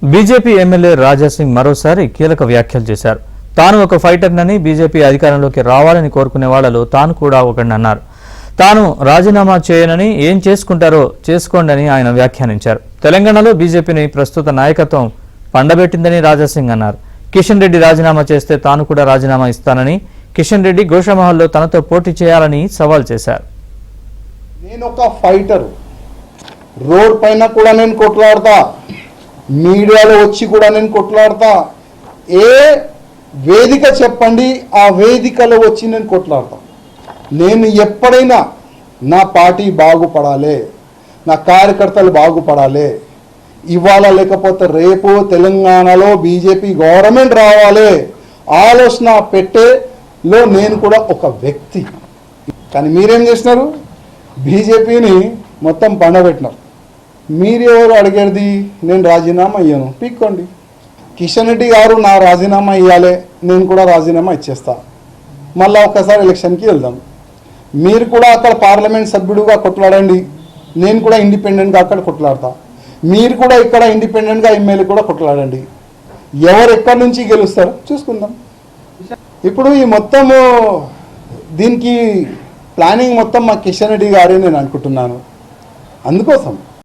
BJP MLA Raja Singh మరోసారి కీలక వ్యాఖ్యలు చేశారు. తాను ఒక ఫైటర్నని, బీజేపీ అధికారంలోకి రావాలని కోరుకునే వాళ్లలో తాను కూడా ఒకడన్నారు. తాను రాజీనామా చేయనని, ఏం చేసుకుంటారో చేసుకోండని ఆయన వ్యాఖ్యానించారు. తెలంగాణలో బీజేపీని ప్రస్తుత నాయకత్వం పండబెట్టిందని రాజా సింగ్ అన్నారు. కిషన్ రెడ్డి రాజీనామా చేస్తే తాను కూడా రాజీనామా ఇస్తానని, కిషన్ రెడ్డి గోషామహల్లో తనతో పోటీ చేయాలని సవాల్ చేశారు. నేను ఒక ఫైటర్, రోడ్ పైన కూడా నేను కొట్లాడతా, మీడియాలో వచ్చి కూడా నేను కొట్లాడతా. ఏ వేదిక చెప్పండి, ఆ వేదికలో వచ్చి నేను కొట్లాడతా. నేను ఎప్పుడైనా నా పార్టీ బాగుపడాలి, నా కార్యకర్తలు బాగుపడాలి, ఇవాళ లేకపోతే రేపు తెలంగాణలో బీజేపీ గవర్నమెంట్ రావాలి ఆలోచన పెట్టేలో నేను కూడా ఒక వ్యక్తి. కానీ మీరేం చేసినారు? బీజేపీని మొత్తం పండబెట్టినారు. మీరెవరు అడిగేది? నేను రాజీనామా ఇయ్యను, పీక్కోండి. కిషన్ రెడ్డి గారు నా రాజీనామా ఇవ్వాలి, నేను కూడా రాజీనామా ఇచ్చేస్తా, మళ్ళీ ఒక్కసారి ఎలక్షన్కి వెళ్దాం. మీరు కూడా అక్కడ పార్లమెంట్ సభ్యుడుగా కొట్లాడండి, నేను కూడా ఇండిపెండెంట్గా అక్కడ కొట్లాడతా. మీరు కూడా ఇక్కడ ఇండిపెండెంట్గా ఎమ్మెల్యే కూడా కొట్లాడండి. ఎవరు ఎక్కడి నుంచి గెలుస్తారో చూసుకుందాం. ఇప్పుడు ఈ మొత్తము దీనికి ప్లానింగ్ మొత్తం మా కిషన్ రెడ్డి గారే నేను అనుకుంటున్నాను. అందుకోసం